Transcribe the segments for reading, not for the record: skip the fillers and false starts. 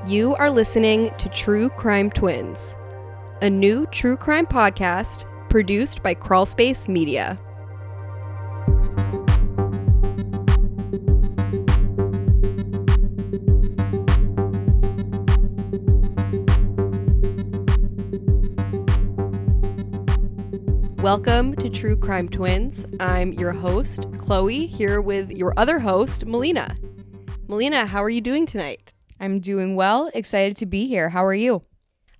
You are listening to True Crime Twins, a new true crime podcast produced by Crawlspace Media. Welcome to True Crime Twins. I'm your host, Chloe, here with your other host, Melina. Melina, how are you doing tonight? I'm doing well. Excited to be here. How are you?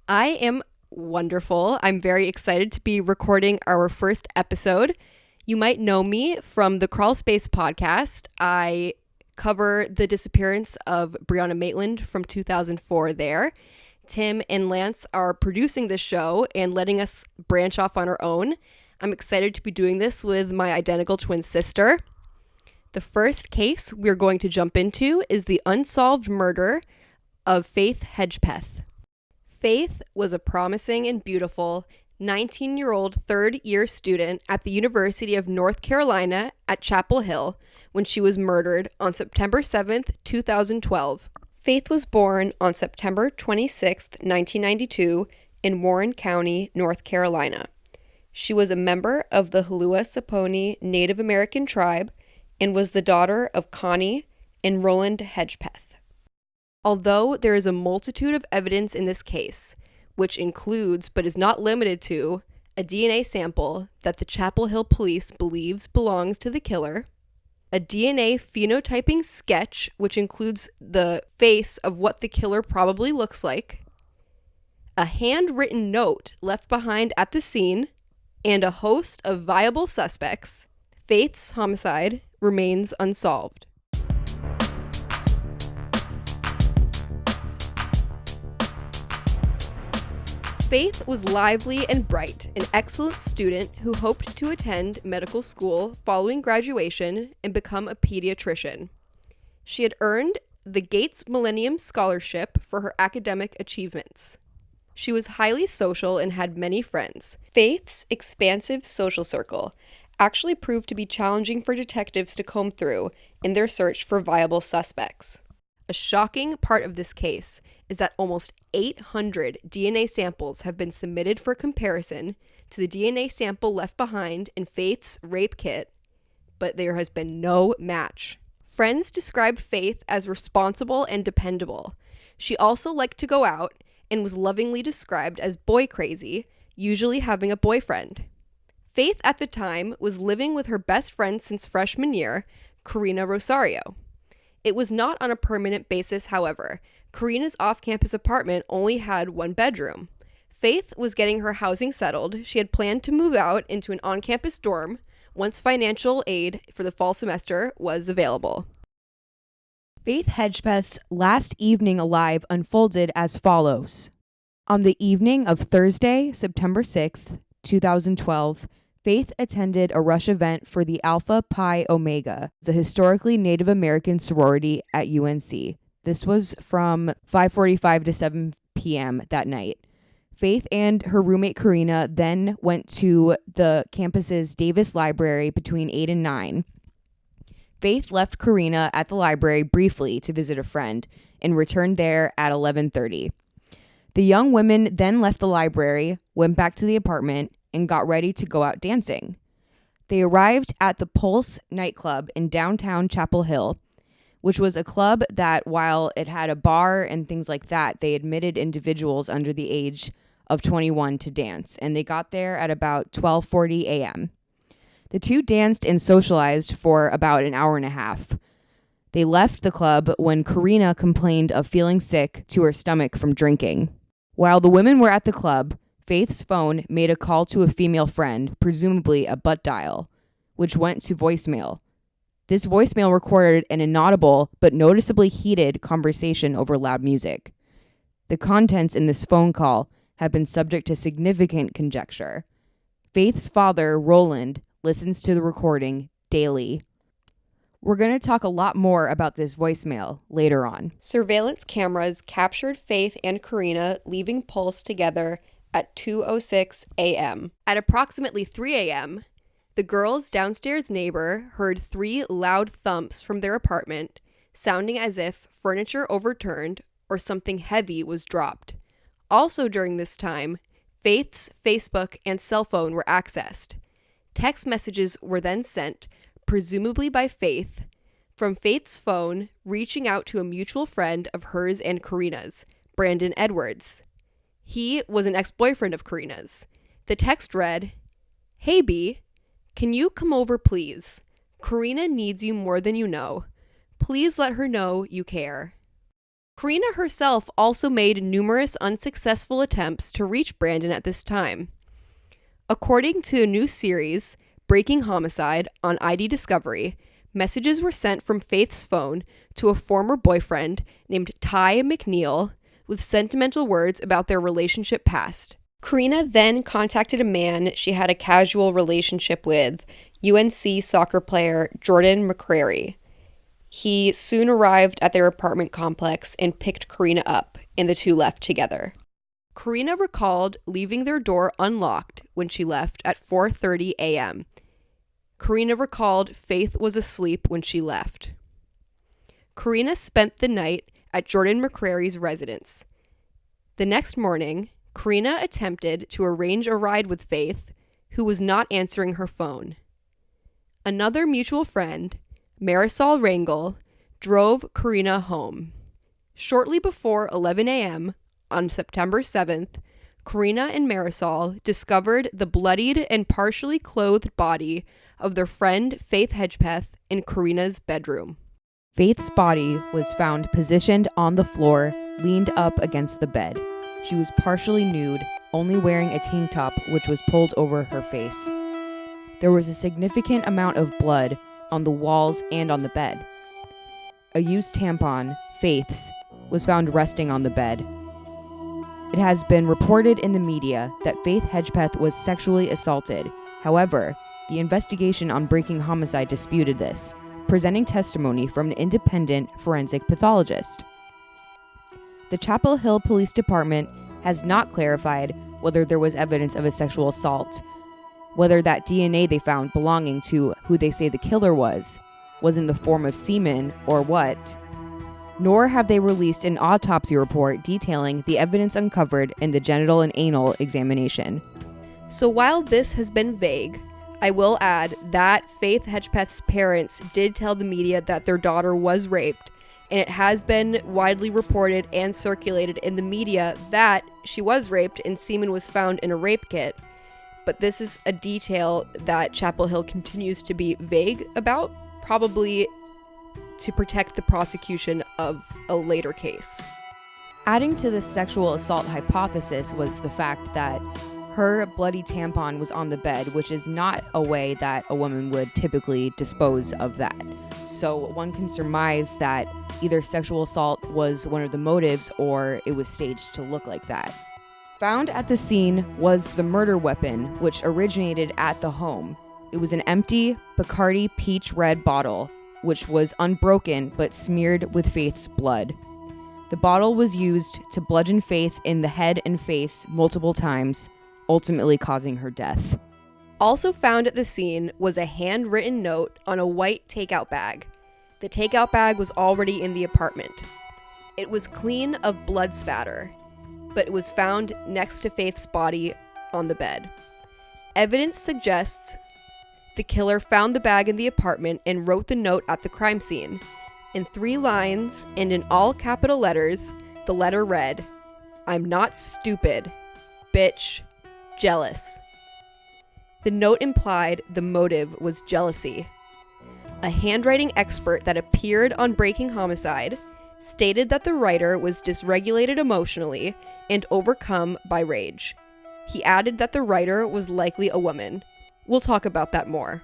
I am wonderful. I'm very excited to be recording our first episode. You might know me from the Crawlspace podcast. I cover the disappearance of Brianna Maitland from 2004 there. Tim and Lance are producing this show and letting us branch off on our own. I'm excited to be doing this with my identical twin sister. The first case we're going to jump into is the unsolved murder of Faith Hedgepeth. Faith was a promising and beautiful 19-year-old third-year student at the University of North Carolina at Chapel Hill when she was murdered on September 7th, 2012. Faith was born on September 26th, 1992 in Warren County, North Carolina. She was a member of the Hlua-Saponi Native American tribe and was the daughter of Connie and Roland Hedgepeth. Although there is a multitude of evidence in this case, which includes but is not limited to a DNA sample that the Chapel Hill police believes belongs to the killer, a DNA phenotyping sketch which includes the face of what the killer probably looks like, a handwritten note left behind at the scene, and a host of viable suspects, Faith's homicide remains unsolved. Faith was lively and bright, an excellent student who hoped to attend medical school following graduation and become a pediatrician. She had earned the Gates Millennium Scholarship for her academic achievements. She was highly social and had many friends. Faith's expansive social circle actually proved to be challenging for detectives to comb through in their search for viable suspects. A shocking part of this case is that almost 800 DNA samples have been submitted for comparison to the DNA sample left behind in Faith's rape kit, but there has been no match. Friends described Faith as responsible and dependable. She also liked to go out and was lovingly described as boy crazy, usually having a boyfriend. Faith at the time was living with her best friend since freshman year, Karina Rosario. It was not on a permanent basis, however. Karina's off-campus apartment only had one bedroom. Faith was getting her housing settled. She had planned to move out into an on-campus dorm once financial aid for the fall semester was available. Faith Hedgepeth's last evening alive unfolded as follows. On the evening of Thursday, September 6th, 2012, Faith attended a rush event for the Alpha Pi Omega, a historically Native American sorority at UNC. This was from 5:45 to 7 p.m. that night. Faith and her roommate Karina then went to the campus's Davis Library between 8 and 9. Faith left Karina at the library briefly to visit a friend and returned there at 11:30. The young women then left the library, went back to the apartment, and got ready to go out dancing. They arrived at the Pulse nightclub in downtown Chapel Hill, which was a club that, while it had a bar and things like that, they admitted individuals under the age of 21 to dance, and they got there at about 12:40 a.m. The two danced and socialized for about an hour and a half. They left the club when Karina complained of feeling sick to her stomach from drinking. While the women were at the club, Faith's phone made a call to a female friend, presumably a butt dial, which went to voicemail. This voicemail recorded an inaudible but noticeably heated conversation over loud music. The contents in this phone call have been subject to significant conjecture. Faith's father, Roland, listens to the recording daily. We're going to talk a lot more about this voicemail later on. Surveillance cameras captured Faith and Karina leaving Pulse together at 2:06 a.m. At approximately 3 a.m., the girls' downstairs neighbor heard 3 loud thumps from their apartment, sounding as if furniture overturned or something heavy was dropped. Also during this time, Faith's Facebook and cell phone were accessed. Text messages were then sent, presumably by Faith, from Faith's phone, reaching out to a mutual friend of hers and Karina's, Brandon Edwards. He was an ex-boyfriend of Karina's. The text read, "Hey B, can you come over please? Karina needs you more than you know. Please let her know you care." Karina herself also made numerous unsuccessful attempts to reach Brandon at this time. According to a new series, Breaking Homicide, on ID Discovery, messages were sent from Faith's phone to a former boyfriend named Ty McNeil with sentimental words about their relationship past. Karina then contacted a man she had a casual relationship with, UNC soccer player Jordan McCrary. He soon arrived at their apartment complex and picked Karina up, and the two left together. Karina recalled leaving their door unlocked when she left at 4:30 a.m. Karina recalled Faith was asleep when she left. Karina spent the night at Jordan McCrary's residence. The next morning, Karina attempted to arrange a ride with Faith, who was not answering her phone. Another mutual friend, Marisol Rangel, drove Karina home. Shortly before 11 a.m. on September 7th, Karina and Marisol discovered the bloodied and partially clothed body of their friend Faith Hedgepeth in Karina's bedroom. Faith's body was found positioned on the floor, leaned up against the bed. She was partially nude, only wearing a tank top which was pulled over her face. There was a significant amount of blood on the walls and on the bed. A used tampon, Faith's, was found resting on the bed. It has been reported in the media that Faith Hedgepeth was sexually assaulted. However, the investigation on Breaking Homicide disputed this, presenting testimony from an independent forensic pathologist. The Chapel Hill Police Department has not clarified whether there was evidence of a sexual assault, whether that DNA they found belonging to who they say the killer was in the form of semen or what, nor have they released an autopsy report detailing the evidence uncovered in the genital and anal examination. So while this has been vague, I will add that Faith Hedgepeth's parents did tell the media that their daughter was raped, and it has been widely reported and circulated in the media that she was raped and semen was found in a rape kit. But this is a detail that Chapel Hill continues to be vague about, probably to protect the prosecution of a later case. Adding to the sexual assault hypothesis was the fact that her bloody tampon was on the bed, which is not a way that a woman would typically dispose of that. So one can surmise that either sexual assault was one of the motives or it was staged to look like that. Found at the scene was the murder weapon, which originated at the home. It was an empty Bacardi peach red bottle, which was unbroken but smeared with Faith's blood. The bottle was used to bludgeon Faith in the head and face multiple times, ultimately causing her death. Also found at the scene was a handwritten note on a white takeout bag. The takeout bag was already in the apartment. It was clean of blood spatter, but it was found next to Faith's body on the bed. Evidence suggests the killer found the bag in the apartment and wrote the note at the crime scene. In 3 lines and in all capital letters, the letter read, "I'm not stupid. Bitch. Jealous." The note implied the motive was jealousy. A handwriting expert that appeared on Breaking Homicide stated that the writer was dysregulated emotionally and overcome by rage. He added that the writer was likely a woman. We'll talk about that more.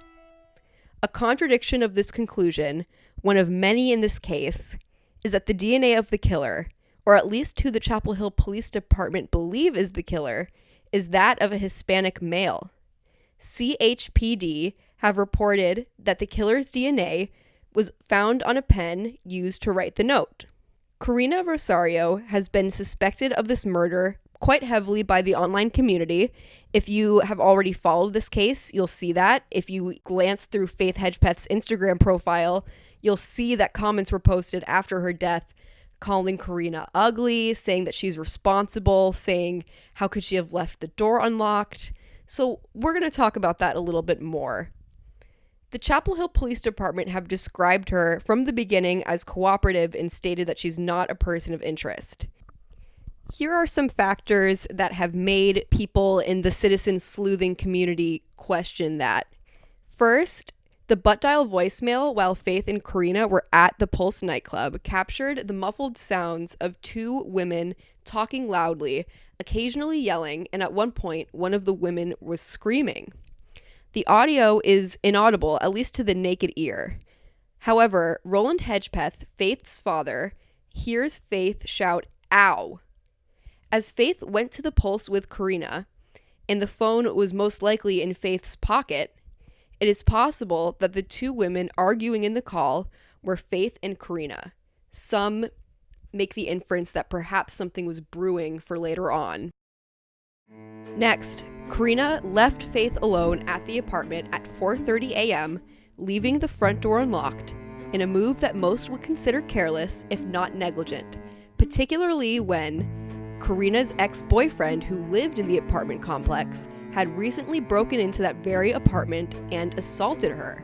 A contradiction of this conclusion, one of many in this case, is that the DNA of the killer, or at least who the Chapel Hill Police Department believe is the killer, is that of a Hispanic male. CHPD have reported that the killer's DNA was found on a pen used to write the note. Karina Rosario has been suspected of this murder quite heavily by the online community. If you have already followed this case, you'll see that. If you glance through Faith Hedgepeth's Instagram profile, you'll see that comments were posted after her death calling Karina ugly, saying that she's responsible, saying how could she have left the door unlocked. So we're going to talk about that a little bit more. The Chapel Hill Police Department have described her from the beginning as cooperative and stated that she's not a person of interest. Here are some factors that have made people in the citizen sleuthing community question that. First, the butt dial voicemail while Faith and Karina were at the Pulse nightclub captured the muffled sounds of two women talking loudly, occasionally yelling, and at one point, one of the women was screaming. The audio is inaudible, at least to the naked ear. However, Roland Hedgepeth, Faith's father, hears Faith shout, "Ow!" As Faith went to the Pulse with Karina, and the phone was most likely in Faith's pocket, it is possible that the two women arguing in the call were Faith and Karina. Some make the inference that perhaps something was brewing for later on. Next, Karina left Faith alone at the apartment at 4:30 a.m., leaving the front door unlocked, in a move that most would consider careless, if not negligent, particularly when Karina's ex-boyfriend, who lived in the apartment complex, had recently broken into that very apartment and assaulted her.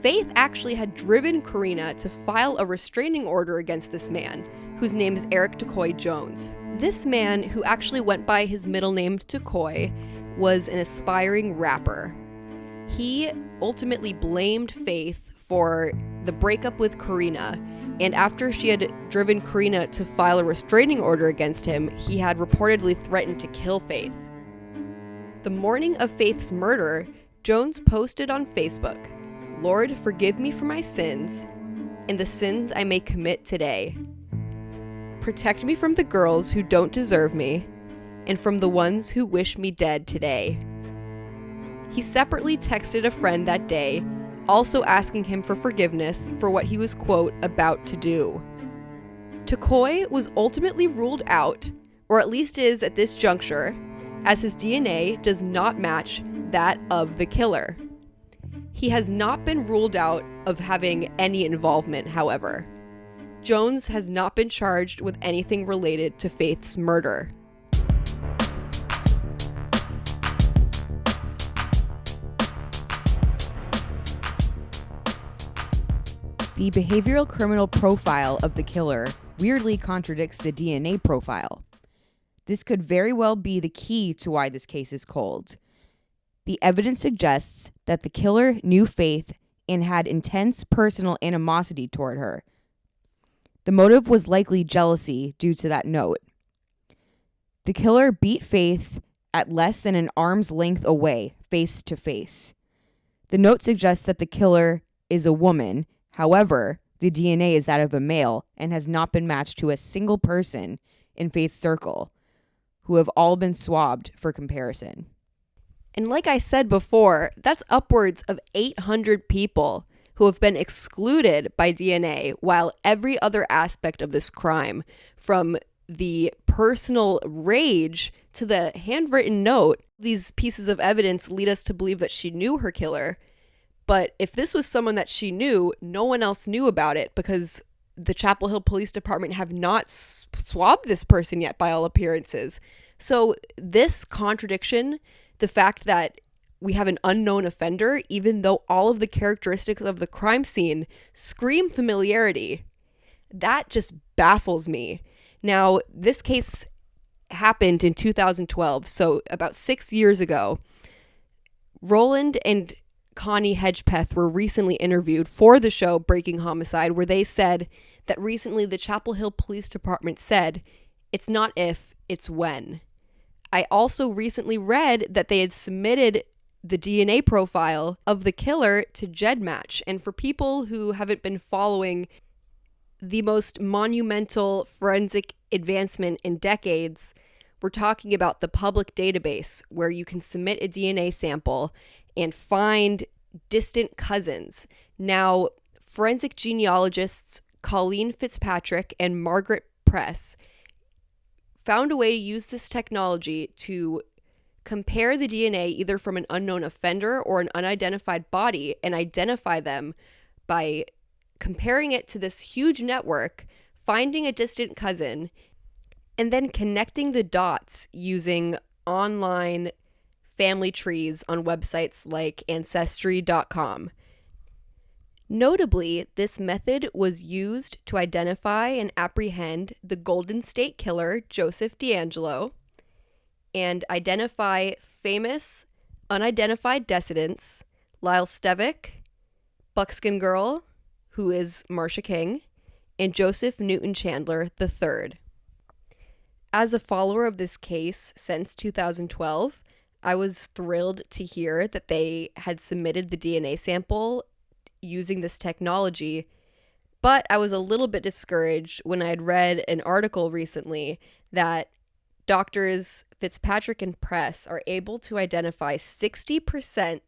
Faith actually had driven Karina to file a restraining order against this man, whose name is Eric Decoy Jones. This man, who actually went by his middle name Decoy, was an aspiring rapper. He ultimately blamed Faith for the breakup with Karina, and after she had driven Karina to file a restraining order against him, he had reportedly threatened to kill Faith. The morning of Faith's murder, Jones posted on Facebook, "Lord, forgive me for my sins and the sins I may commit today. Protect me from the girls who don't deserve me and from the ones who wish me dead today." He separately texted a friend that day, also asking him for forgiveness for what he was, quote, about to do. Decoy was ultimately ruled out, or at least is at this juncture, as his DNA does not match that of the killer. He has not been ruled out of having any involvement, however. Jones has not been charged with anything related to Faith's murder. The behavioral criminal profile of the killer weirdly contradicts the DNA profile. This could very well be the key to why this case is cold. The evidence suggests that the killer knew Faith and had intense personal animosity toward her. The motive was likely jealousy due to that note. The killer beat Faith at less than an arm's length away, face to face. The note suggests that the killer is a woman. However, the DNA is that of a male and has not been matched to a single person in Faith's circle, who have all been swabbed for comparison. And like I said before, that's upwards of 800 people who have been excluded by DNA, while every other aspect of this crime, from the personal rage to the handwritten note, these pieces of evidence lead us to believe that she knew her killer. But if this was someone that she knew, no one else knew about it because the Chapel Hill Police Department have not swabbed this person yet by all appearances. So this contradiction, the fact that we have an unknown offender, even though all of the characteristics of the crime scene scream familiarity, that just baffles me. Now, this case happened in 2012, so about 6 years ago. Roland and Connie Hedgepeth were recently interviewed for the show Breaking Homicide, where they said that recently the Chapel Hill Police Department said, "It's not if, it's when." I also recently read that they had submitted the DNA profile of the killer to GEDmatch. And for people who haven't been following the most monumental forensic advancement in decades, we're talking about the public database where you can submit a DNA sample and find distant cousins. Now, forensic genealogists Colleen Fitzpatrick and Margaret Press found a way to use this technology to compare the DNA either from an unknown offender or an unidentified body and identify them by comparing it to this huge network, finding a distant cousin, and then connecting the dots using online family trees on websites like Ancestry.com. Notably, this method was used to identify and apprehend the Golden State Killer, Joseph DeAngelo, and identify famous unidentified dissidents, Lyle Stevick, Buckskin Girl, who is Marcia King, and Joseph Newton Chandler III. As a follower of this case since 2012, I was thrilled to hear that they had submitted the DNA sample using this technology, but I was a little bit discouraged when I had read an article recently that doctors Fitzpatrick and Press are able to identify 60%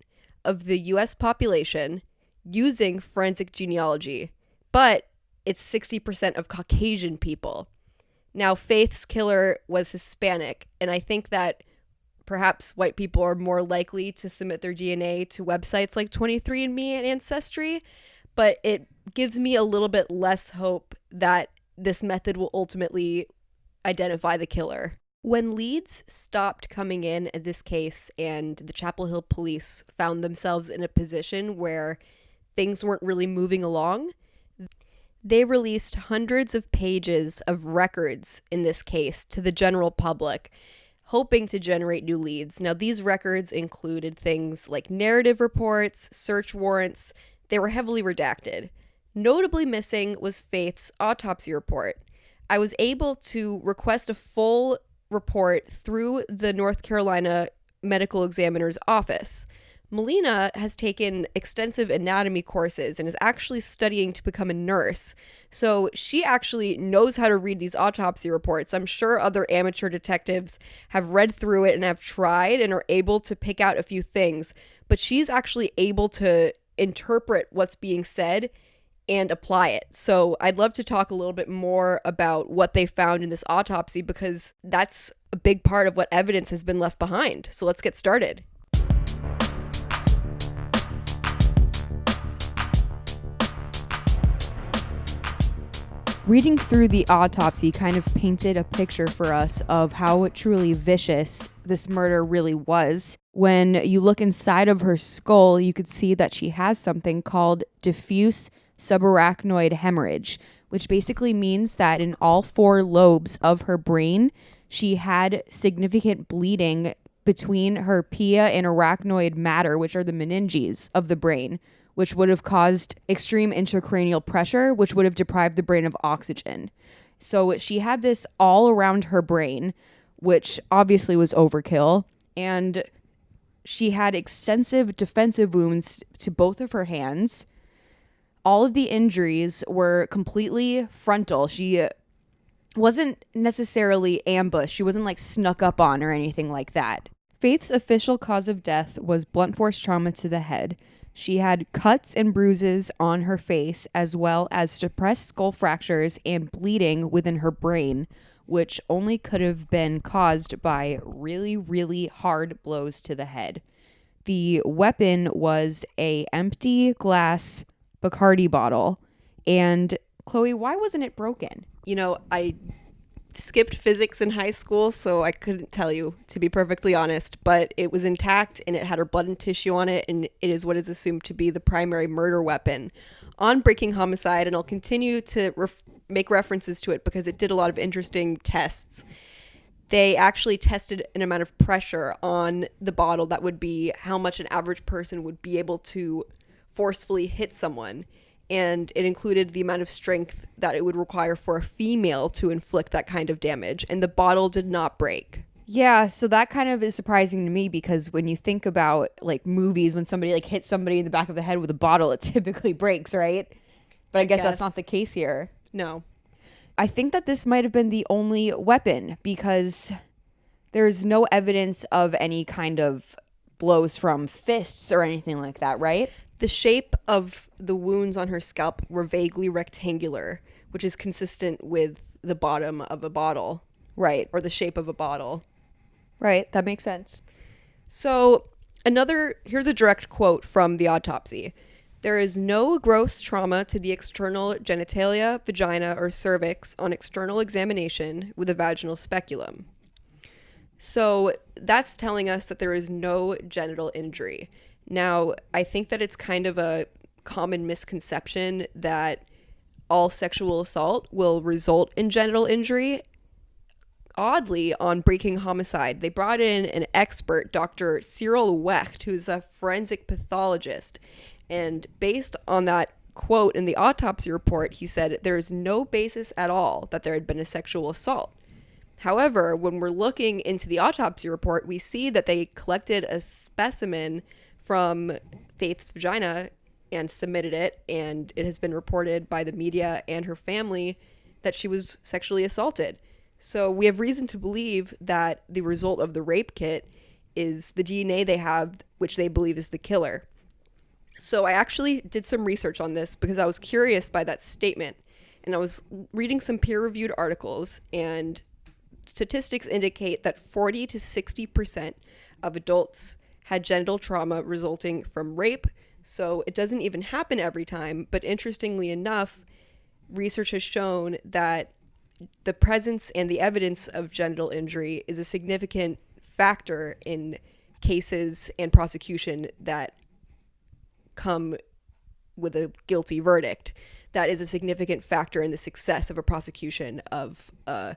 of the US population using forensic genealogy, but it's 60% of Caucasian people. Now, Faith's killer was Hispanic, and I think that perhaps white people are more likely to submit their DNA to websites like 23andMe and Ancestry, but it gives me a little bit less hope that this method will ultimately identify the killer. When leads stopped coming in this case and the Chapel Hill police found themselves in a position where things weren't really moving along, they released hundreds of pages of records in this case to the general public, hoping to generate new leads. Now, these records included things like narrative reports, search warrants. They were heavily redacted. Notably missing was Faith's autopsy report. I was able to request a full report through the North Carolina medical examiner's office. Melina has taken extensive anatomy courses and is actually studying to become a nurse. So she actually knows how to read these autopsy reports. I'm sure other amateur detectives have read through it and have tried and are able to pick out a few things, but she's actually able to interpret what's being said and apply it. So I'd love to talk a little bit more about what they found in this autopsy, because that's a big part of what evidence has been left behind. So let's get started. Reading through the autopsy kind of painted a picture for us of how truly vicious this murder really was. When you look inside of her skull, you could see that she has something called diffuse subarachnoid hemorrhage, which basically means that in all 4 lobes of her brain, she had significant bleeding between her pia and arachnoid mater, which are the meninges of the brain, which would have caused extreme intracranial pressure, which would have deprived the brain of oxygen. So she had this all around her brain, which obviously was overkill, and she had extensive defensive wounds to both of her hands. All of the injuries were completely frontal. She wasn't necessarily ambushed. She wasn't like snuck up on or anything like that. Faith's official cause of death was blunt force trauma to the head. She had cuts and bruises on her face, as well as suppressed skull fractures and bleeding within her brain, which only could have been caused by really, really hard blows to the head. The weapon was an empty glass Bacardi bottle. And Chloe, why wasn't it broken? You know, I skipped physics in high school, so I couldn't tell you, to be perfectly honest, but it was intact and it had her blood and tissue on it, and it is what is assumed to be the primary murder weapon on Breaking Homicide, and I'll continue to make references to it because it did a lot of interesting tests. They actually tested an amount of pressure on the bottle that would be how much an average person would be able to forcefully hit someone. And it included the amount of strength that it would require for a female to inflict that kind of damage. And the bottle did not break. Yeah, so that kind of is surprising to me, because when you think about like movies, when somebody like hits somebody in the back of the head with a bottle, it typically breaks, right? But I guess that's not the case here. No. I think that this might have been the only weapon, because there's no evidence of any kind of blows from fists or anything like that, right? The shape of the wounds on her scalp were vaguely rectangular, which is consistent with the bottom of a bottle. Right. Or the shape of a bottle. Right. That makes sense. So here's a direct quote from the autopsy. There is no gross trauma to the external genitalia, vagina, or cervix on external examination with a vaginal speculum. So that's telling us that there is no genital injury. Now, I think that it's kind of a common misconception that all sexual assault will result in genital injury. Oddly, on Breaking Homicide, they brought in an expert, Dr. Cyril Wecht, who's a forensic pathologist. And based on that quote in the autopsy report, he said there is no basis at all that there had been a sexual assault. However, when we're looking into the autopsy report, we see that they collected a specimen from Faith's vagina and submitted it, and it has been reported by the media and her family that she was sexually assaulted. So we have reason to believe that the result of the rape kit is the DNA they have, which they believe is the killer. So I actually did some research on this because I was curious by that statement, and I was reading some peer-reviewed articles, and statistics indicate that 40 to 60% of adults had genital trauma resulting from rape. So it doesn't even happen every time, but interestingly enough, research has shown that the presence and the evidence of genital injury is a significant factor in cases and prosecution that come with a guilty verdict. That is a significant factor in the success of a prosecution of a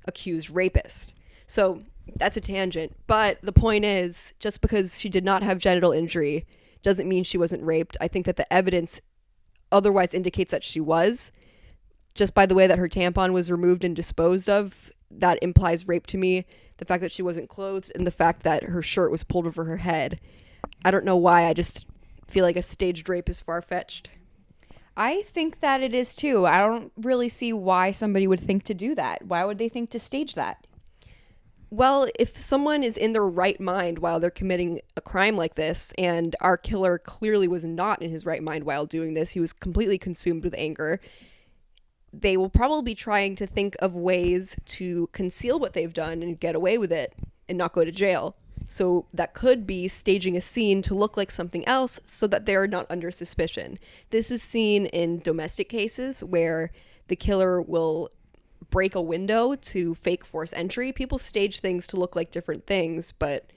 accused rapist. So that's a tangent, but the point is, just because she did not have genital injury doesn't mean she wasn't raped. I think that the evidence otherwise indicates that she was. Just by the way that her tampon was removed and disposed of, that implies rape to me. The fact that she wasn't clothed and the fact that her shirt was pulled over her head. I don't know why, I just feel like a staged rape is far-fetched. I think that it is too. I don't really see why somebody would think to do that. Why would they think to stage that? Well, if someone is in their right mind while they're committing a crime like this, and our killer clearly was not in his right mind while doing this, he was completely consumed with anger, they will probably be trying to think of ways to conceal what they've done and get away with it and not go to jail. So that could be staging a scene to look like something else so that they're not under suspicion. This is seen in domestic cases where the killer will break a window to fake force entry. People stage things to look like different things, but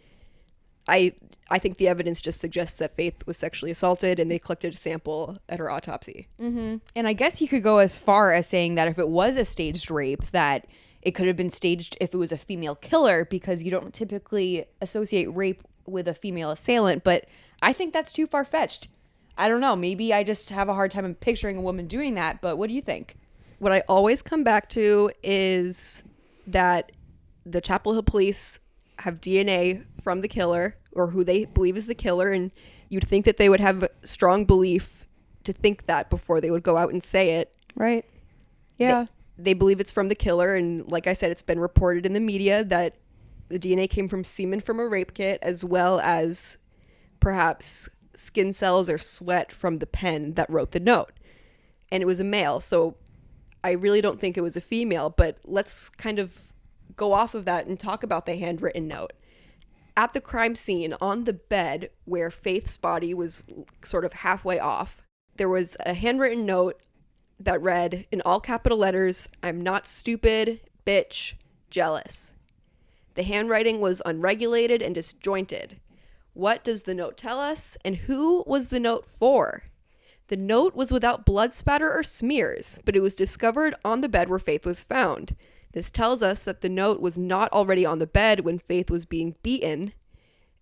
I think the evidence just suggests that Faith was sexually assaulted and they collected a sample at her autopsy. Mm-hmm. And I guess you could go as far as saying that if it was a staged rape, that it could have been staged if it was a female killer, because you don't typically associate rape with a female assailant. But I think that's too far-fetched. I don't know. Maybe I just have a hard time picturing a woman doing that. But what do you think? What I always come back to is that the Chapel Hill police have DNA from the killer, or who they believe is the killer, and you'd think that they would have strong belief to think that before they would go out and say it. Right. Yeah. They believe it's from the killer, and like I said, it's been reported in the media that the DNA came from semen from a rape kit, as well as perhaps skin cells or sweat from the pen that wrote the note. And it was a male, so I really don't think it was a female, but let's kind of go off of that and talk about the handwritten note. At the crime scene, on the bed where Faith's body was sort of halfway off, there was a handwritten note that read, in all capital letters, "I'm not stupid, bitch, jealous." The handwriting was unregulated and disjointed. What does the note tell us, and who was the note for? The note was without blood spatter or smears, but it was discovered on the bed where Faith was found. This tells us that the note was not already on the bed when Faith was being beaten.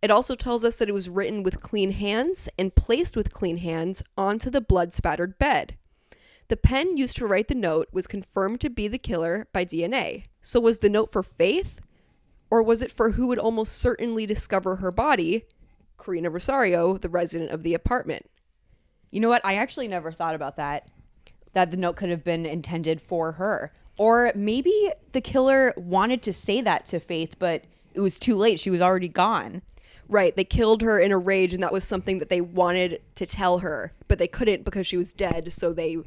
It also tells us that it was written with clean hands and placed with clean hands onto the blood-spattered bed. The pen used to write the note was confirmed to be the killer by DNA. So was the note for Faith? Or was it for who would almost certainly discover her body, Karina Rosario, the resident of the apartment? You know what? I actually never thought about that the note could have been intended for her. Or maybe the killer wanted to say that to Faith, but it was too late. She was already gone. Right. They killed her in a rage, and that was something that they wanted to tell her, but they couldn't because she was dead. So they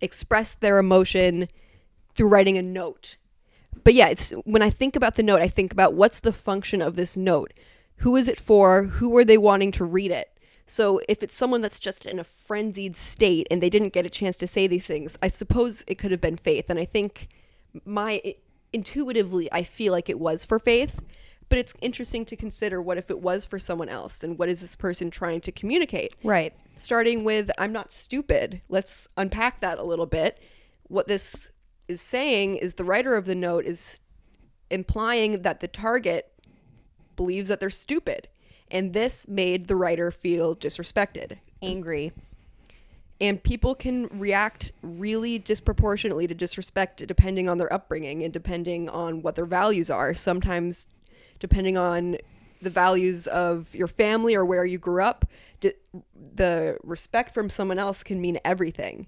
expressed their emotion through writing a note. But yeah, when I think about the note, I think about what's the function of this note? Who is it for? Who are they wanting to read it? So if it's someone that's just in a frenzied state and they didn't get a chance to say these things, I suppose it could have been Faith. And I think intuitively, I feel like it was for Faith. But it's interesting to consider, what if it was for someone else? And what is this person trying to communicate? Right. Starting with, I'm not stupid. Let's unpack that a little bit. What this is saying is the writer of the note is implying that the target believes that they're stupid. And this made the writer feel disrespected. Angry. And people can react really disproportionately to disrespect depending on their upbringing and depending on what their values are. Sometimes depending on the values of your family or where you grew up, the respect from someone else can mean everything.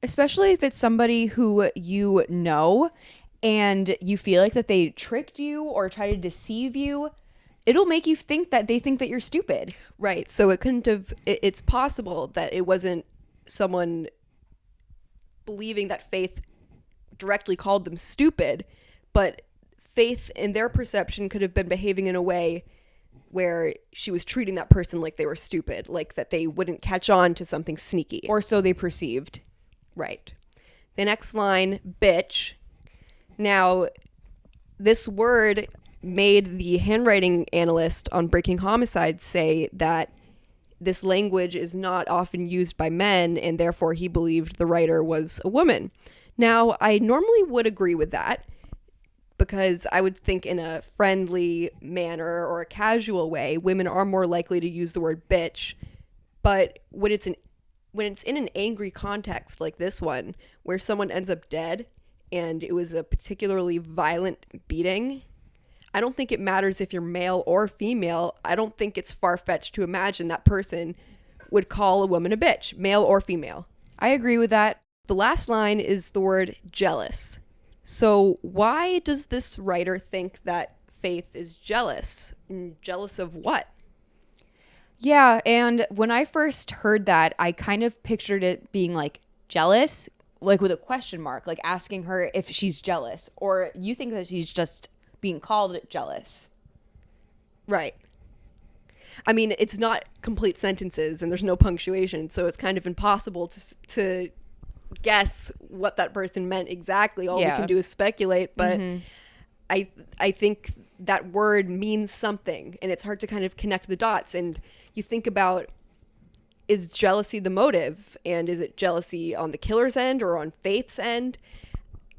Especially if it's somebody who you know and you feel like that they tricked you or try to deceive you. It'll make you think that they think that you're stupid. Right. So it couldn't have, it's possible that it wasn't someone believing that Faith directly called them stupid, but Faith in their perception could have been behaving in a way where she was treating that person like they were stupid, like that they wouldn't catch on to something sneaky. Or so they perceived. Right. The next line, bitch. Now, this word made the handwriting analyst on Breaking Homicide say that this language is not often used by men, and therefore he believed the writer was a woman. Now, I normally would agree with that, because I would think in a friendly manner or a casual way, women are more likely to use the word bitch. But when it's in an angry context like this one, where someone ends up dead and it was a particularly violent beating, I don't think it matters if you're male or female. I don't think it's far-fetched to imagine that person would call a woman a bitch, male or female. I agree with that. The last line is the word jealous. So why does this writer think that Faith is jealous? Jealous of what? Yeah, and when I first heard that, I kind of pictured it being like jealous, like with a question mark, like asking her if she's jealous, or you think that she's just being called jealous. Right. I mean, it's not complete sentences and there's no punctuation, so it's kind of impossible to guess what that person meant exactly. All we can do is speculate, but I think that word means something, and it's hard to kind of connect the dots. And you think about, is jealousy the motive, and is it jealousy on the killer's end or on Faith's end?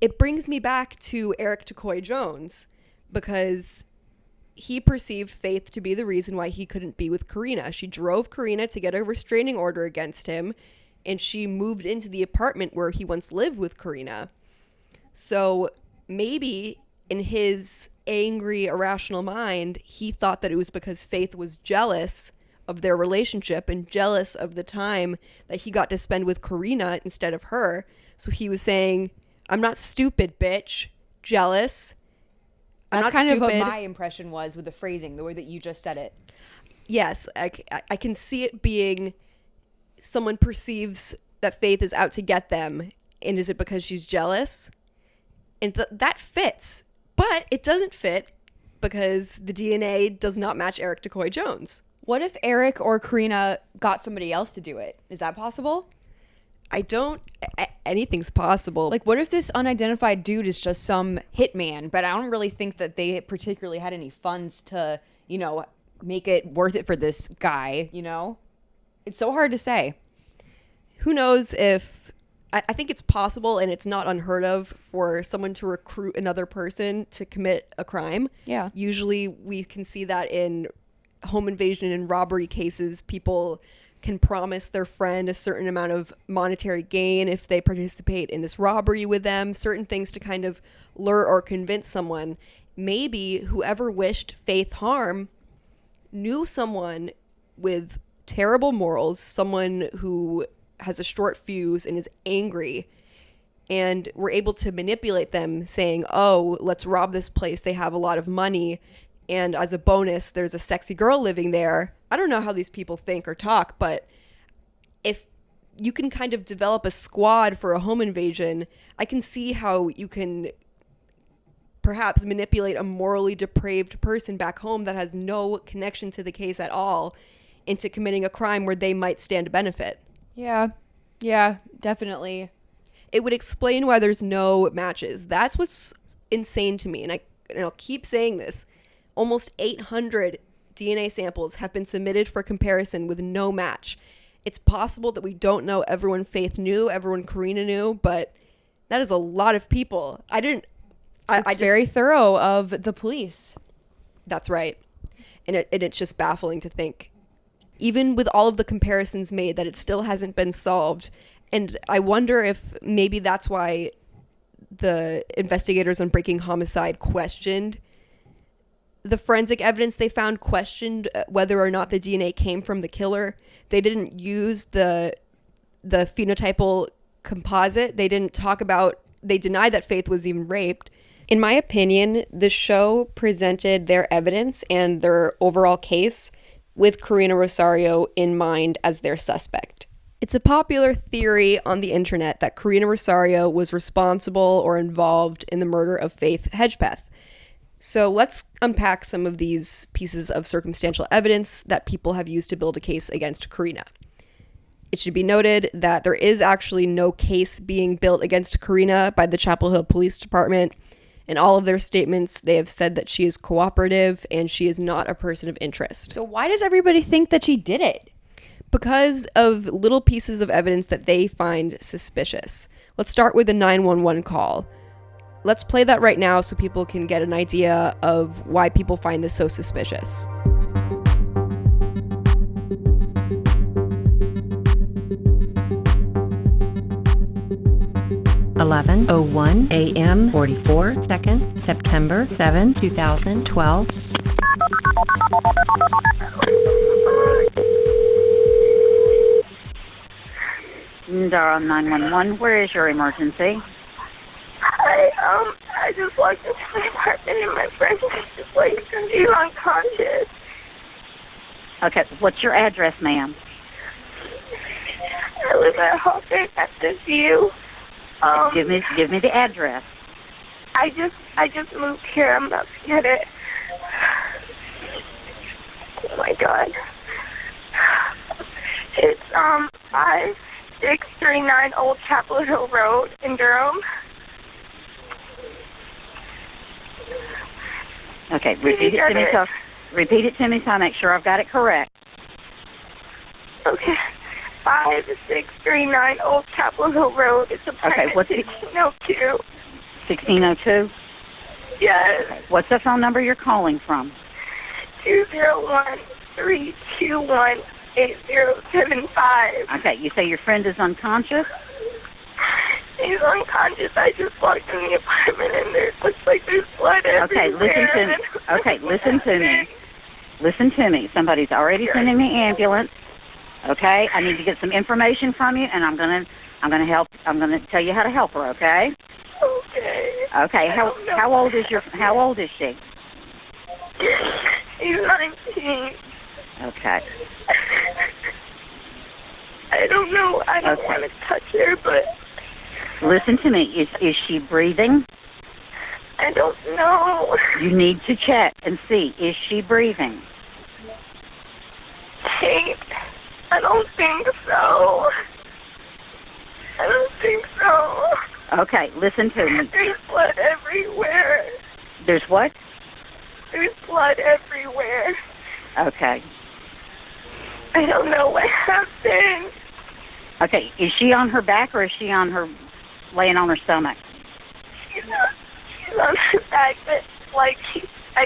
It brings me back to Eric Tacoy Jones, because he perceived Faith to be the reason why he couldn't be with Karina. She drove Karina to get a restraining order against him, and she moved into the apartment where he once lived with Karina. So maybe in his angry, irrational mind, he thought that it was because Faith was jealous of their relationship and jealous of the time that he got to spend with Karina instead of her. So he was saying, I'm not stupid, bitch. Jealous. That's kind of what my impression was with the phrasing, the way that you just said it. Yes, I can see it being someone perceives that Faith is out to get them, and is it because she's jealous? And that fits, but it doesn't fit because the DNA does not match Eric Tacoy Jones. What if Eric or Karina got somebody else to do it? Is that possible? Anything's possible. Like, what if this unidentified dude is just some hitman, but I don't really think that they particularly had any funds to, make it worth it for this guy, It's so hard to say. Who knows if... I think it's possible, and it's not unheard of, for someone to recruit another person to commit a crime. Yeah. Usually we can see that in home invasion and robbery cases. People can promise their friend a certain amount of monetary gain if they participate in this robbery with them, certain things to kind of lure or convince someone. Maybe whoever wished Faith harm knew someone with terrible morals, someone who has a short fuse and is angry, and were able to manipulate them, saying, oh, let's rob this place, they have a lot of money, and as a bonus there's a sexy girl living there. I don't know how these people think or talk, but if you can kind of develop a squad for a home invasion, I can see how you can perhaps manipulate a morally depraved person back home that has no connection to the case at all into committing a crime where they might stand to benefit. Yeah, definitely. It would explain why there's no matches. That's what's insane to me. And I'll keep saying this. Almost 800 DNA samples have been submitted for comparison with no match. It's possible that we don't know everyone Faith knew, everyone Karina knew, but that is a lot of people. It's very thorough of the police. That's right. And it's just baffling to think, even with all of the comparisons made, that it still hasn't been solved. And I wonder if maybe that's why the investigators on Breaking Homicide questioned the forensic evidence they found, questioned whether or not the DNA came from the killer. They didn't use the phenotypal composite. They denied that Faith was even raped. In my opinion, the show presented their evidence and their overall case with Karina Rosario in mind as their suspect. It's a popular theory on the internet that Karina Rosario was responsible or involved in the murder of Faith Hedgepeth. So let's unpack some of these pieces of circumstantial evidence that people have used to build a case against Karina. It should be noted that there is actually no case being built against Karina by the Chapel Hill Police Department. In all of their statements, they have said that she is cooperative and she is not a person of interest. So why does everybody think that she did it? Because of little pieces of evidence that they find suspicious. Let's start with the 911 call. Let's play that right now so people can get an idea of why people find this so suspicious. 11:01 a.m. 44 seconds, September 7, 2012. Durham 911, where is your emergency? I just walked into my apartment and my friend was just like, you're unconscious. Okay, what's your address, ma'am? I live at Hawthorne at the View. Give me the address. I just moved here. I'm about to get it. Oh my God. It's 5639 Old Chapel Hill Road in Durham. Okay, repeat it to me so I make sure I've got it correct. Okay. 5639 Old Chapel Hill Road. It's apartment 1602. 1602? Yes. Okay. What's the phone number you're calling from? 201-321-8075. Okay, you say your friend is unconscious? She's unconscious. I just walked in the apartment and there looks like there's blood everywhere. Listen to me. Somebody's already sending the ambulance. Okay, I need to get some information from you, and I'm gonna tell you how to help her. Okay. Okay. Okay. How old is she? She's 19. Okay. I don't know. I don't want to touch her, but. Listen to me. Is she breathing? I don't know. You need to check and see. Is she breathing? I don't think so. Okay, listen to me. There's blood everywhere. There's what? There's blood everywhere. Okay. I don't know what happened. Okay, is she on her back or is she laying on her stomach? She's on her back, but I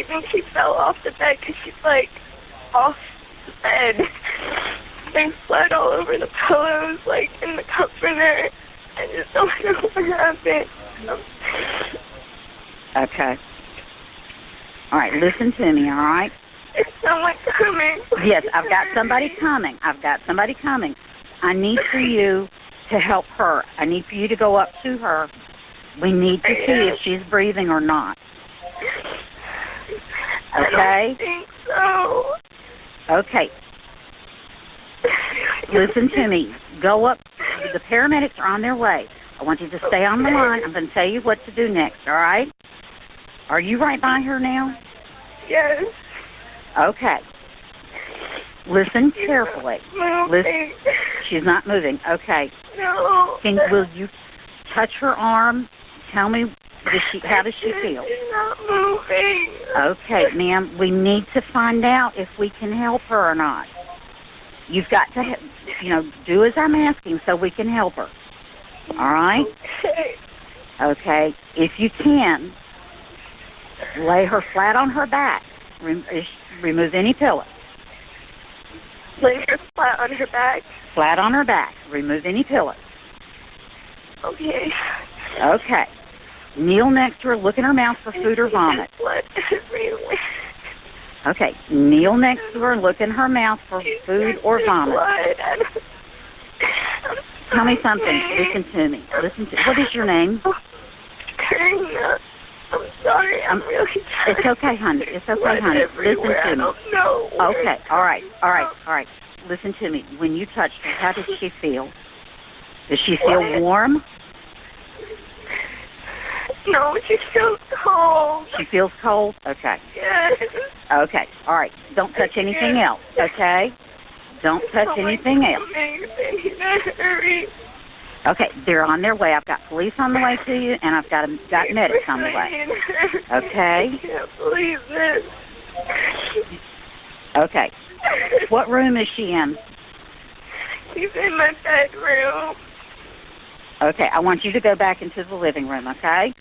think she fell off the bed because she's off the bed. There's blood all over the pillows, in the comforter. I just don't know what happened. Okay. All right, listen to me, all right? Is someone coming? Yes, I've got somebody coming. I need for you to help her. I need for you to go up to her. We need to see if she's breathing or not. Okay? I don't think so. Okay. Listen to me. Go up. The paramedics are on their way. I want you to stay on the line. I'm going to tell you what to do next, all right? Are you right by her now? Yes. Okay. Listen carefully. Moving. She's not moving. Okay. No. Will you touch her arm? Tell me, how does she feel? She's not moving. Okay, ma'am, we need to find out if we can help her or not. You've got to, do as I'm asking so we can help her. All right? Okay. Okay. If you can, lay her flat on her back. Remove any pillows. Lay her flat on her back. Flat on her back. Remove any pillows. Okay. Okay. Kneel next to her. Look in her mouth for food or vomit. Blood everywhere. Okay. Kneel next to her. Look in her mouth for food or vomit. Tell me something. Listen to me. What is your name? Karina. I'm sorry. I'm really sorry. It's okay, honey. It's okay, honey. Listen to me. No. Okay. All right. Listen to me. When you touched her, how does she feel? Does she feel warm? No, she feels cold. She feels cold? Okay. Yes. Okay. All right. Don't touch anything else, okay? Don't touch anything else. Hurry. Okay, they're on their way. I've got police on the way to you, and I've got medics on the way. Okay? I can't believe this. Okay. What room is she in? She's in my bedroom. Okay, I want you to go back into the living room, okay?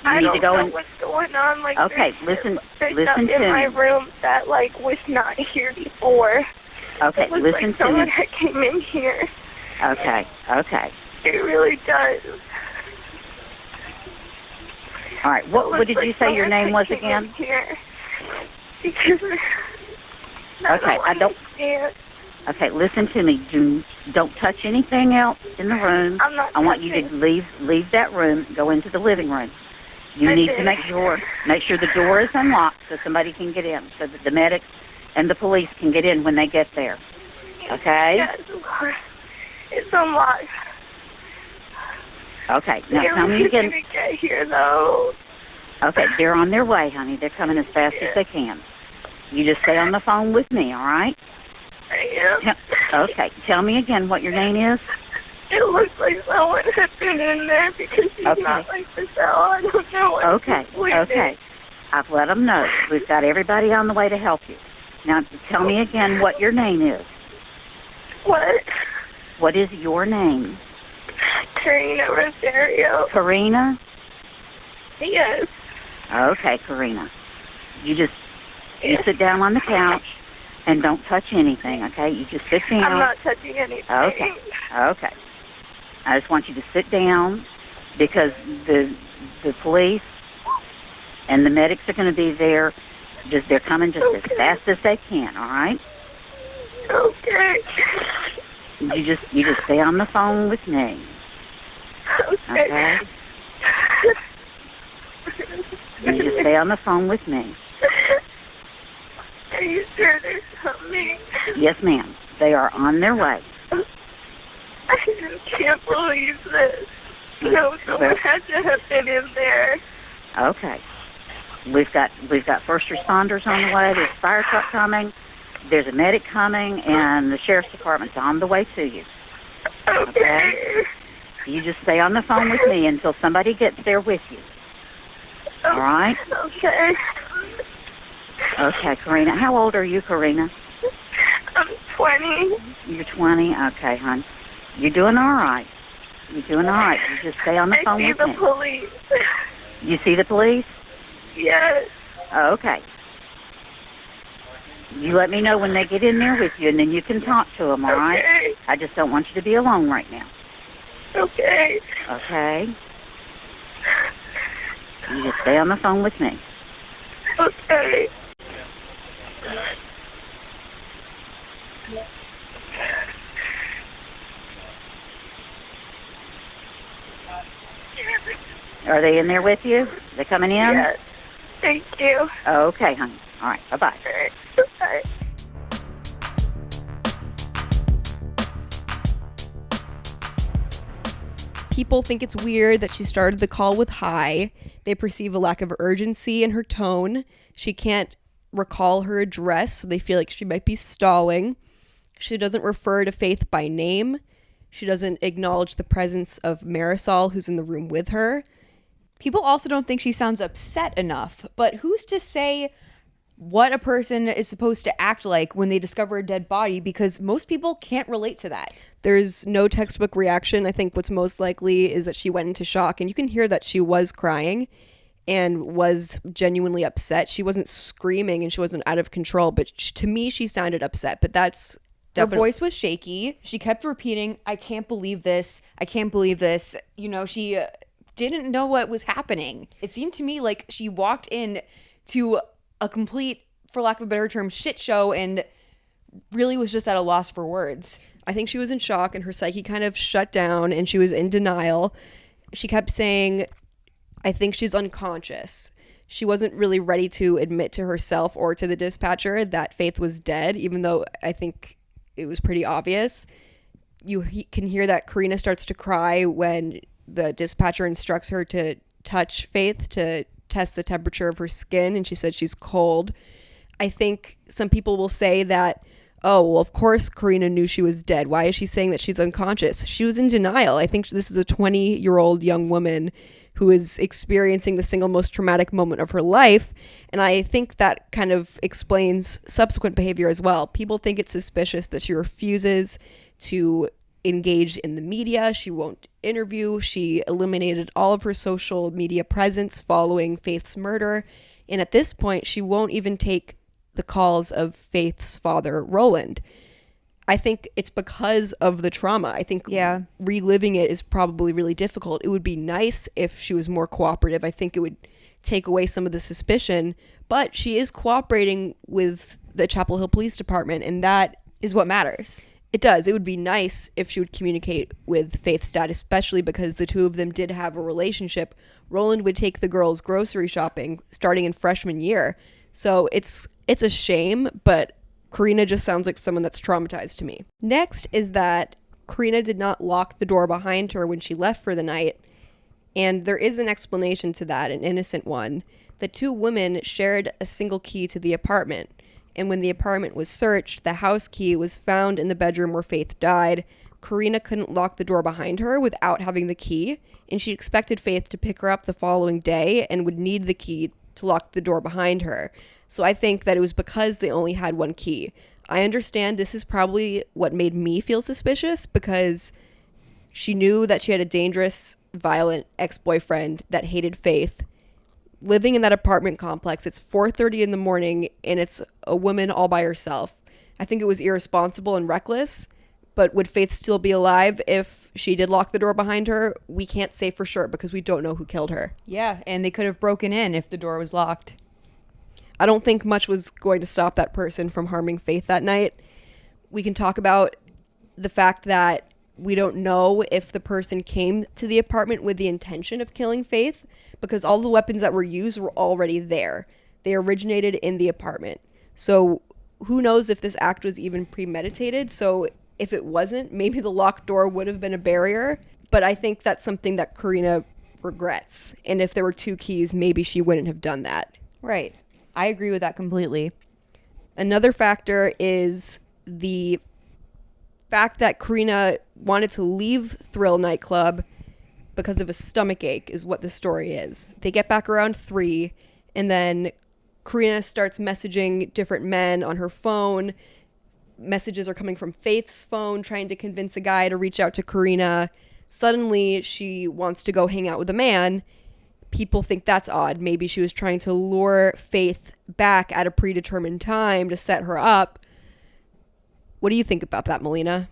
I don't know what's going on. Okay, listen to me. in my room that was not here before. Okay, listen to someone me. that came in here. Okay. It really does. All right. What did you say your name was again? Here. Because okay, I don't. Okay, listen to me. Don't touch anything else in the room. I'm not. I want you to leave that room. Go into the living room. You need to make sure the door is unlocked so somebody can get in, so that the medics and the police can get in when they get there. Okay? Yes, of course. It's unlocked. Okay. Now tell me again. They're get here though. Okay, they're on their way, honey. They're coming as fast as they can. You just stay on the phone with me, all right? I am. Okay. Tell me again what your name is. It looks like someone had been in there because she's not the cell. I don't know what. Okay. I've let them know. We've got everybody on the way to help you. Now, tell me again what your name is. What? What is your name? Karina Rosario. Karina? Yes. Okay, Karina. You sit down on the couch and don't touch anything, okay? You just sit down. I'm not touching anything. Okay. I just want you to sit down because the police and the medics are going to be there. They're coming just as fast as they can, all right? Okay. You just stay on the phone with me. Okay? You just stay on the phone with me. Are you sure they're coming? Yes, ma'am. They are on their way. I just can't believe this. No, someone had to have been in there. Okay. We've got first responders on the way. There's a fire truck coming. There's a medic coming, and the sheriff's department's on the way to you. Okay? You just stay on the phone with me until somebody gets there with you. All right? Okay. Okay, Karina. How old are you, Karina? I'm 20. You're 20? Okay, hon. You're doing all right. You're doing all right. You just stay on the phone with me. I see the police. You see the police? Yes. Okay. You let me know when they get in there with you, and then you can talk to them, all right? Okay. I just don't want you to be alone right now. Okay. Okay? You just stay on the phone with me. Okay. Are they in there with you? They coming in? Yes. Thank you. Okay, honey. All right. Bye-bye. All right. Bye. People think it's weird that she started the call with hi. They perceive a lack of urgency in her tone. She can't recall her address, so they feel like she might be stalling. She doesn't refer to Faith by name. She doesn't acknowledge the presence of Marisol, who's in the room with her. People also don't think she sounds upset enough, but who's to say what a person is supposed to act like when they discover a dead body, because most people can't relate to that. There's no textbook reaction. I think what's most likely is that she went into shock, and you can hear that she was crying and was genuinely upset. She wasn't screaming and she wasn't out of control, but to me, she sounded upset. But that's definitely... Her voice was shaky. She kept repeating, "I can't believe this. I can't believe this." You know, she didn't know what was happening. It seemed to me like she walked in to a complete, for lack of a better term, shit show and really was just at a loss for words. I think she was in shock and her psyche kind of shut down and she was in denial. She kept saying, "I think she's unconscious." She wasn't really ready to admit to herself or to the dispatcher that Faith was dead, even though I think it was pretty obvious. You can hear that Karina starts to cry when the dispatcher instructs her to touch Faith to test the temperature of her skin, and she said she's cold. I think some people will say that, oh, well, of course Karina knew she was dead. Why is she saying that she's unconscious? She was in denial. I think this is a 20-year-old young woman who is experiencing the single most traumatic moment of her life, and I think that kind of explains subsequent behavior as well. People think it's suspicious that she refuses to engage in the media. She won't interview. She eliminated all of her social media presence following Faith's murder. And at this point, she won't even take the calls of Faith's father, Roland. I think it's because of the trauma. I think reliving it is probably really difficult. It would be nice if she was more cooperative. I think it would take away some of the suspicion, but she is cooperating with the Chapel Hill Police Department, and that is what matters. It does. It would be nice if she would communicate with Faith's dad, especially because the two of them did have a relationship. Roland would take the girls grocery shopping starting in freshman year. So it's a shame, but Karina just sounds like someone that's traumatized to me. Next is that Karina did not lock the door behind her when she left for the night. And there is an explanation to that, an innocent one. The two women shared a single key to the apartment. And when the apartment was searched, the house key was found in the bedroom where Faith died. Karina couldn't lock the door behind her without having the key, and she expected Faith to pick her up the following day and would need the key to lock the door behind her. So I think that it was because they only had one key. I understand this is probably what made me feel suspicious, because she knew that she had a dangerous, violent ex-boyfriend that hated Faith. Living in that apartment complex, it's 4:30 in the morning, and it's a woman all by herself. I think it was irresponsible and reckless, but would Faith still be alive if she did lock the door behind her? We can't say for sure because we don't know who killed her. Yeah, and they could have broken in if the door was locked. I don't think much was going to stop that person from harming Faith that night. We can talk about the fact that we don't know if the person came to the apartment with the intention of killing Faith, because all the weapons that were used were already there. They originated in the apartment. So who knows if this act was even premeditated? So if it wasn't, maybe the locked door would have been a barrier. But I think that's something that Karina regrets. And if there were two keys, maybe she wouldn't have done that. Right. I agree with that completely. Another factor is the fact that Karina wanted to leave Thrill nightclub because of a stomach ache is what the story is. They get back around 3, and then Karina starts messaging different men on her phone. Messages are coming from Faith's phone, trying to convince a guy to reach out to Karina. Suddenly, she wants to go hang out with a man. People think that's odd. Maybe she was trying to lure Faith back at a predetermined time to set her up. What do you think about that, Melina?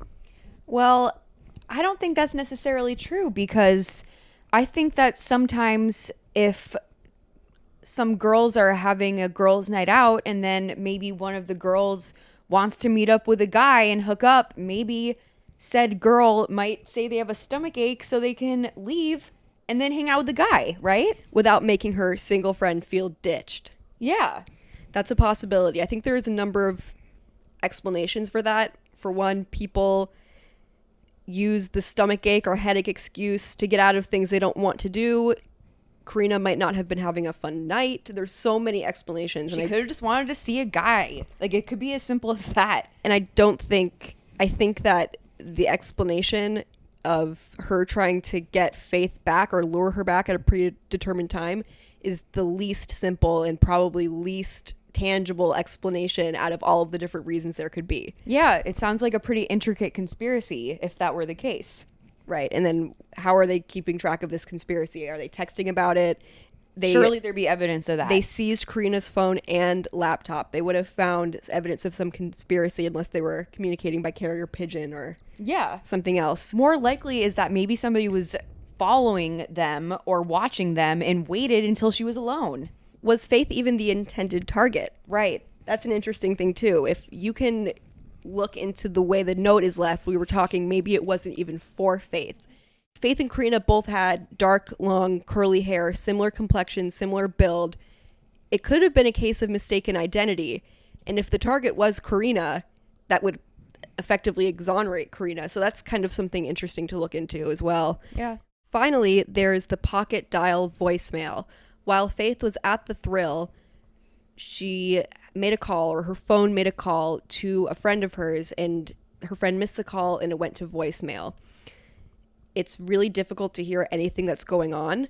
Well, I don't think that's necessarily true, because I think that sometimes if some girls are having a girls' night out and then maybe one of the girls wants to meet up with a guy and hook up, maybe said girl might say they have a stomach ache so they can leave and then hang out with the guy, right? Without making her single friend feel ditched. Yeah. That's a possibility. I think there is a number of explanations for that. For one, people use the stomach ache or headache excuse to get out of things they don't want to do. Karina might not have been having a fun night. There's so many explanations. She could have just wanted to see a guy. Like, it could be as simple as that. And I think that the explanation of her trying to get Faith back or lure her back at a predetermined time is the least simple and probably least tangible explanation out of all of the different reasons there could be. Yeah, it sounds like a pretty intricate conspiracy if that were the case. Right. And then how are they keeping track of this conspiracy? Are they texting about it? Surely there'd be evidence of that. They seized Karina's phone and laptop. They would have found evidence of some conspiracy unless they were communicating by carrier pigeon or something else. More likely is that maybe somebody was following them or watching them and waited until she was alone. Was Faith even the intended target? Right. That's an interesting thing, too. If you can look into the way the note is left, we were talking maybe it wasn't even for Faith. Faith and Karina both had dark, long, curly hair, similar complexion, similar build. It could have been a case of mistaken identity. And if the target was Karina, that would effectively exonerate Karina. So that's kind of something interesting to look into as well. Yeah. Finally, there's the pocket dial voicemail. While Faith was at the Thrill, she made a call, or her phone made a call to a friend of hers, and her friend missed the call and it went to voicemail. It's really difficult to hear anything that's going on,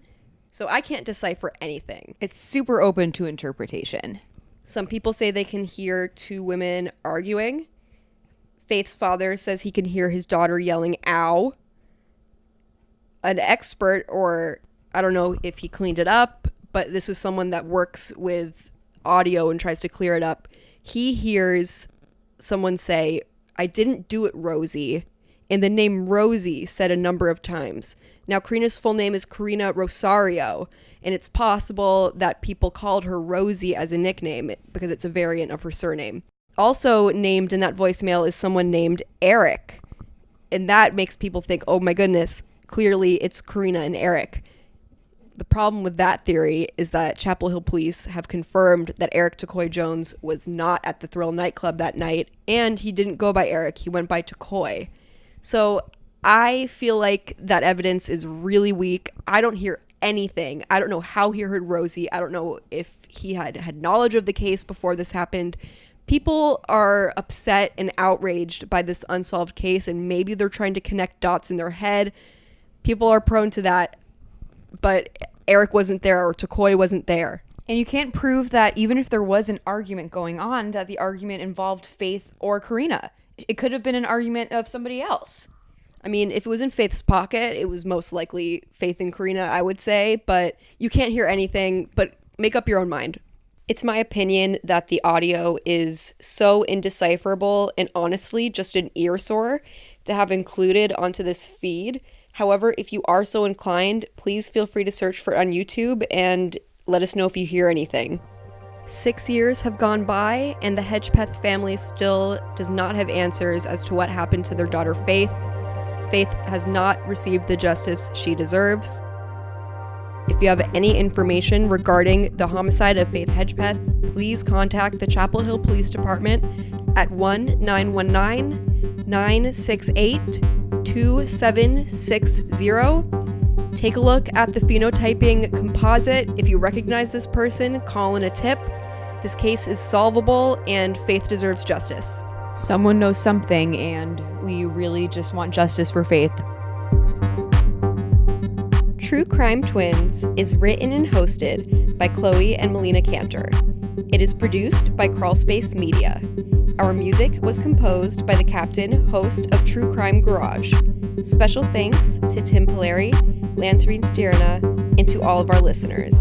so I can't decipher anything. It's super open to interpretation. Some people say they can hear two women arguing. Faith's father says he can hear his daughter yelling, "Ow." An expert, or I don't know if he cleaned it up, but this was someone that works with audio and tries to clear it up. He hears someone say, "I didn't do it, Rosie." And the name Rosie said a number of times. Now, Karina's full name is Karina Rosario, and it's possible that people called her Rosie as a nickname because it's a variant of her surname. Also named in that voicemail is someone named Eric, and that makes people think, oh my goodness, clearly it's Karina and Eric. The problem with that theory is that Chapel Hill police have confirmed that Eric Takoy Jones was not at the Thrill nightclub that night, and he didn't go by Eric, he went by Takoy. So I feel like that evidence is really weak. I don't hear anything. I don't know how he heard Rosie. I don't know if he had knowledge of the case before this happened. People are upset and outraged by this unsolved case, and maybe they're trying to connect dots in their head. People are prone to that, but Eric wasn't there or Takoy wasn't there. And you can't prove that even if there was an argument going on, that the argument involved Faith or Karina. It could have been an argument of somebody else. I mean, if it was in Faith's pocket, it was most likely Faith and Karina, I would say, but you can't hear anything, but make up your own mind. It's my opinion that the audio is so indecipherable and honestly just an ear sore to have included onto this feed. However, if you are so inclined, please feel free to search for it on YouTube and let us know if you hear anything. 6 years have gone by, and the Hedgepeth family still does not have answers as to what happened to their daughter Faith. Faith has not received the justice she deserves. If you have any information regarding the homicide of Faith Hedgepeth, please contact the Chapel Hill Police Department at 1-919-968-2760. Take a look at the phenotyping composite. If you recognize this person, call in a tip. This case is solvable, and Faith deserves justice. Someone knows something, and we really just want justice for Faith. True Crime Twins is written and hosted by Chloe and Melina Canter. It is produced by Crawlspace Media. Our music was composed by the captain, host of True Crime Garage. Special thanks to Tim Polari, Lance Reen-Stierna, and to all of our listeners.